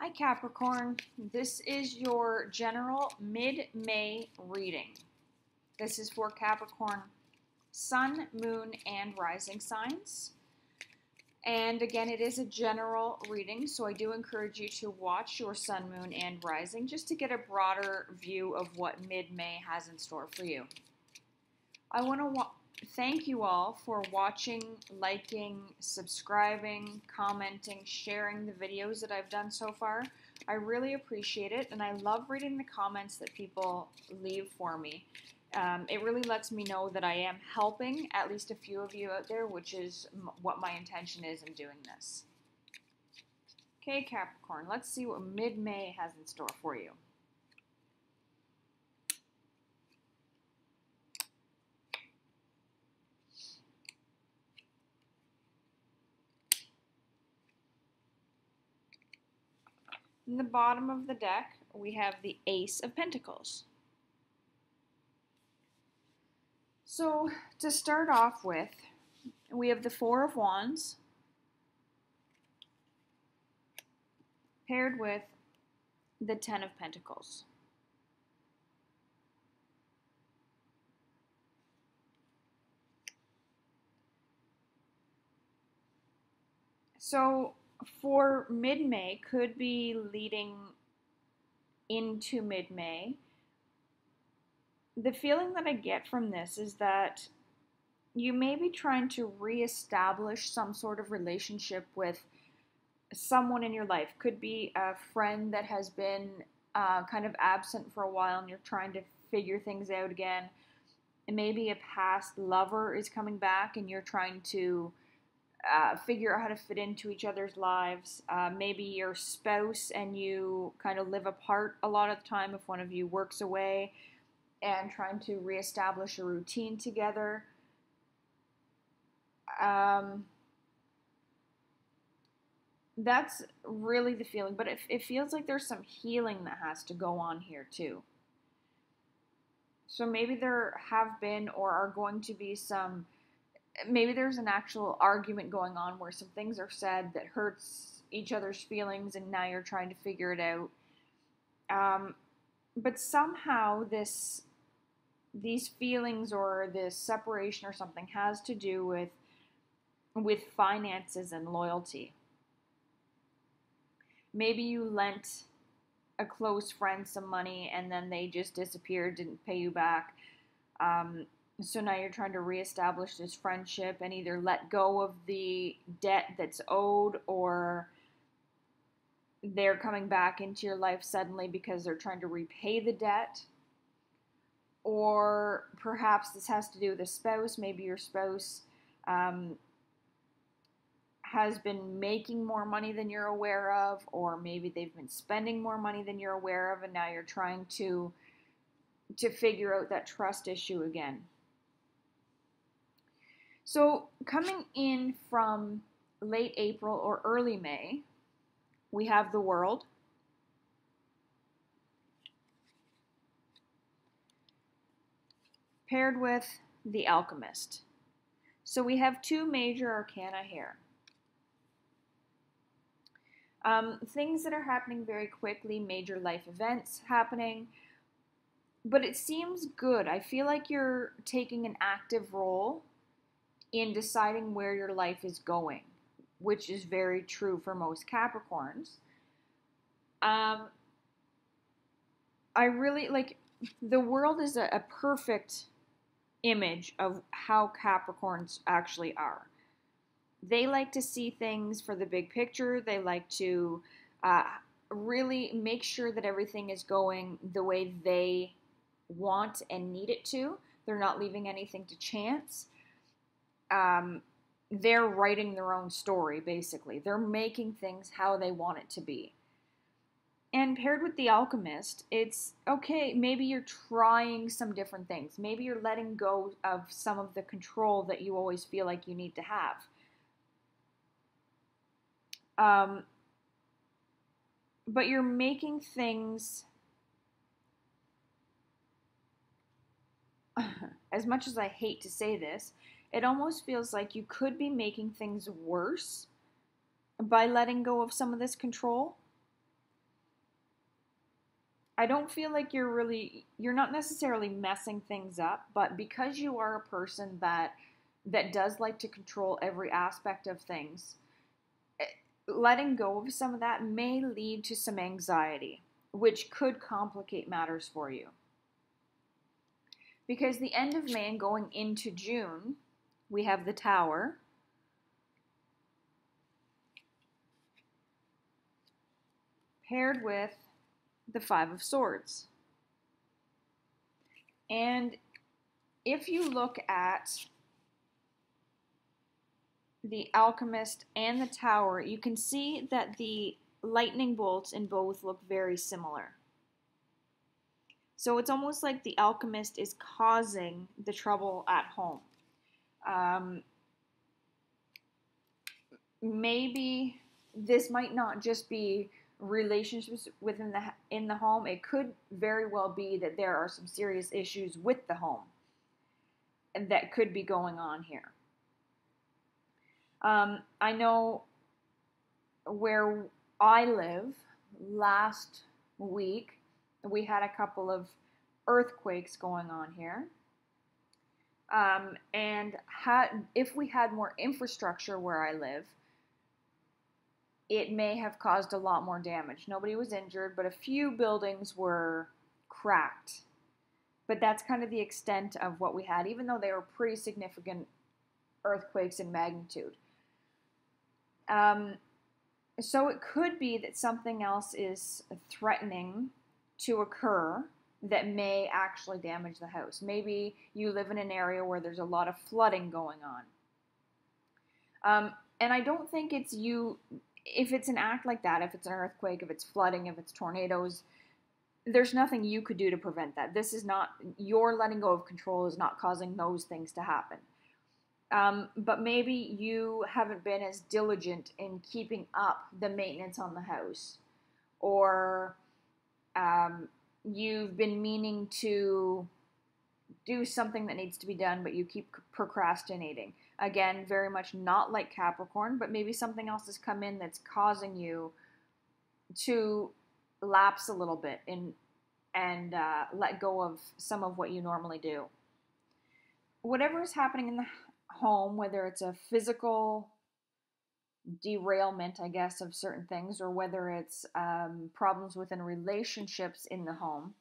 Hi Capricorn, this is your general mid-May reading. This is for Capricorn Sun, Moon, and Rising signs. And again, it is a general reading, so I do encourage you to watch your Sun, Moon, and Rising just to get a broader view of what mid-May has in store for you. I want to thank you all for watching, liking, subscribing, commenting, sharing the videos that I've done so far. I really appreciate it, and I love reading the comments that people leave for me. It really lets me know that I am helping at least a few of you out there, which is what my intention is in doing this. Okay, Capricorn, let's see what mid-May has in store for you. In the bottom of the deck, we have the Ace of Pentacles. So, to start off with, we have the Four of Wands paired with the Ten of Pentacles. So, for mid-May, could be leading into mid-May. The feeling that I get from this is that you may be trying to reestablish some sort of relationship with someone in your life. Could be a friend that has been kind of absent for a while and you're trying to figure things out again. And maybe a past lover is coming back and you're trying to figure out how to fit into each other's lives. Maybe your spouse and you kind of live apart a lot of the time if one of you works away and trying to reestablish a routine together. That's really the feeling, but it feels like there's some healing that has to go on here too. So maybe there have been or are going to be some, maybe there's an actual argument going on where some things are said that hurts each other's feelings and now you're trying to figure it out. But somehow these feelings or this separation or something has to do with finances and loyalty. Maybe you lent a close friend some money and then they just disappeared, didn't pay you back. So now you're trying to reestablish this friendship and either let go of the debt that's owed, or they're coming back into your life suddenly because they're trying to repay the debt. Or perhaps this has to do with a spouse. Maybe your spouse has been making more money than you're aware of, or maybe they've been spending more money than you're aware of, and now you're trying to figure out that trust issue again. So coming in from late April or early May, we have the World, paired with the Alchemist. So we have two major arcana here. Things that are happening very quickly, major life events happening, but it seems good. I feel like you're taking an active role in deciding where your life is going, which is very true for most Capricorns. I really like, the World is a perfect image of how Capricorns actually are. They like to see things for the big picture. They like to really make sure that everything is going the way they want and need it to. They're not leaving anything to chance. They're writing their own story, basically. They're making things how they want it to be. And paired with the Alchemist, it's okay, maybe you're trying some different things. Maybe you're letting go of some of the control that you always feel like you need to have. But you're making things, as much as I hate to say this, it almost feels like you could be making things worse by letting go of some of this control. I don't feel like you're not necessarily messing things up, but because you are a person that does like to control every aspect of things, letting go of some of that may lead to some anxiety, which could complicate matters for you. Because the end of May and going into June, we have the Tower. Paired with the Five of Swords. And if you look at the Alchemist and the Tower, you can see that the lightning bolts in both look very similar. So it's almost like the Alchemist is causing the trouble at home. Maybe this might not just be relationships in the home. It could very well be that there are some serious issues with the home that could be going on here. I know where I live, last week we had a couple of earthquakes going on here. And if we had more infrastructure where I live, it may have caused a lot more damage. Nobody was injured, but a few buildings were cracked. But that's kind of the extent of what we had, even though they were pretty significant earthquakes in magnitude. So it could be that something else is threatening to occur that may actually damage the house. Maybe you live in an area where there's a lot of flooding going on. And I don't think it's you, if it's an act like that, if it's an earthquake, if it's flooding, if it's tornadoes, there's nothing you could do to prevent that. This is not, your letting go of control is not causing those things to happen. But maybe you haven't been as diligent in keeping up the maintenance on the house, or you've been meaning to do something that needs to be done, but you keep procrastinating. Again, very much not like Capricorn, but maybe something else has come in that's causing you to lapse a little bit and let go of some of what you normally do. Whatever is happening in the home, whether it's a physical derailment, I guess, of certain things, or whether it's problems within relationships in the home,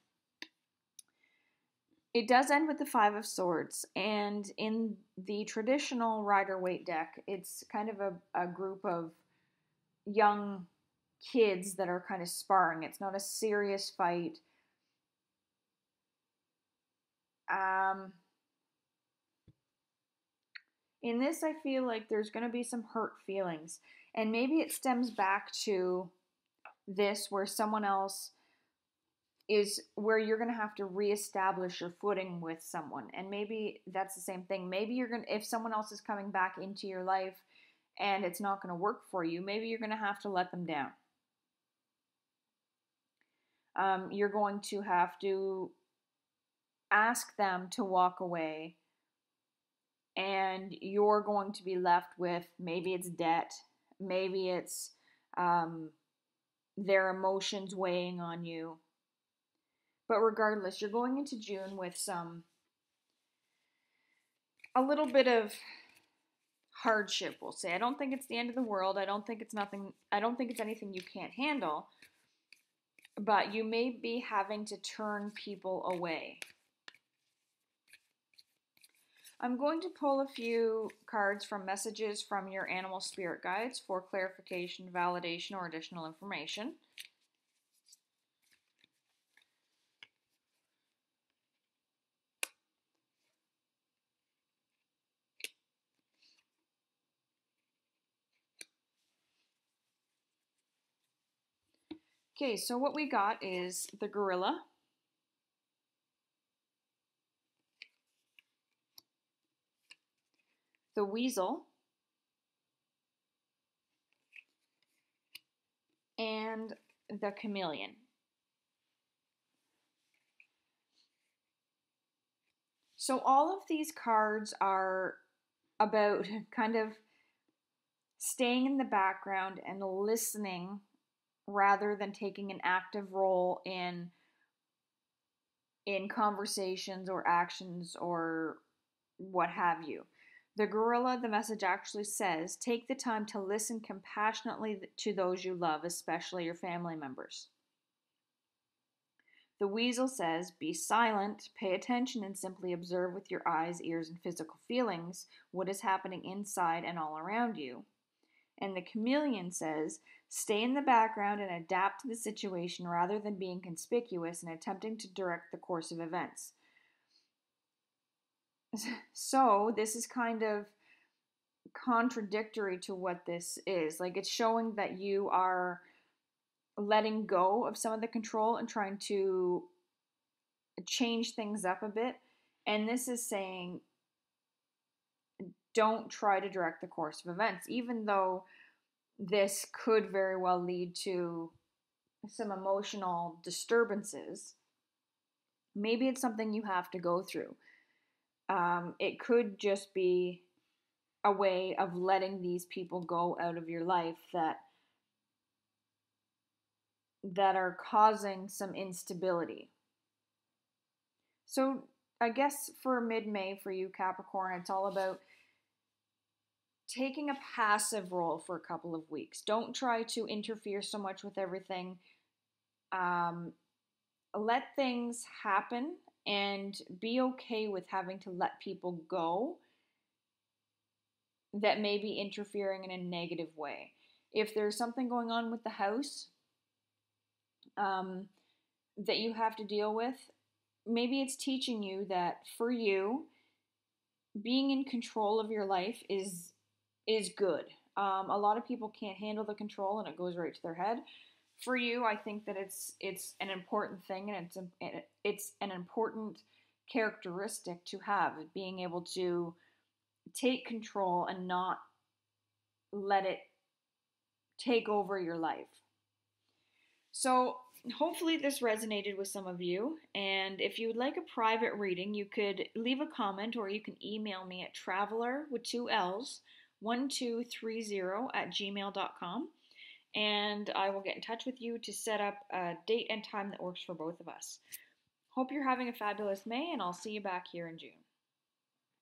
it does end with the Five of Swords. And in the traditional Rider-Waite deck, it's kind of a group of young kids that are kind of sparring. It's not a serious fight. In this, I feel like there's going to be some hurt feelings. And maybe it stems back to this, where someone else is, where you're going to have to reestablish your footing with someone. And maybe that's the same thing. Maybe you're going to, if someone else is coming back into your life and it's not going to work for you, maybe you're going to have to let them down. You're going to have to ask them to walk away, and you're going to be left with, maybe it's debt, maybe it's their emotions weighing on you. But regardless, you're going into June with a little bit of hardship, we'll say. I don't think it's the end of the world. I don't think it's anything you can't handle. But you may be having to turn people away. I'm going to pull a few cards from messages from your animal spirit guides for clarification, validation, or additional information. Okay, so what we got is the gorilla, the weasel, and the chameleon. So all of these cards are about kind of staying in the background and listening rather than taking an active role in in conversations or actions or what have you. The gorilla, the message actually says, take the time to listen compassionately to those you love, especially your family members. The weasel says, be silent, pay attention, and simply observe with your eyes, ears, and physical feelings what is happening inside and all around you. And the chameleon says, stay in the background and adapt to the situation rather than being conspicuous and attempting to direct the course of events. So, this is kind of contradictory to what this is. Like, it's showing that you are letting go of some of the control and trying to change things up a bit. And this is saying, don't try to direct the course of events, even though this could very well lead to some emotional disturbances. Maybe it's something you have to go through. It could just be a way of letting these people go out of your life that are causing some instability. So I guess for mid-May for you, Capricorn, it's all about taking a passive role for a couple of weeks. Don't try to interfere so much with everything. Let things happen and be okay with having to let people go that may be interfering in a negative way. If there's something going on with the house that you have to deal with, maybe it's teaching you that for you, being in control of your life is good. A lot of people can't handle the control and it goes right to their head. For you, I think that it's an important thing, and it's an important characteristic to have, being able to take control and not let it take over your life. So hopefully this resonated with some of you, and if you would like a private reading, you could leave a comment or you can email me at traveler with 2 L's 1230@gmail.com, and I will get in touch with you to set up a date and time that works for both of us. Hope you're having a fabulous May, and I'll see you back here in June.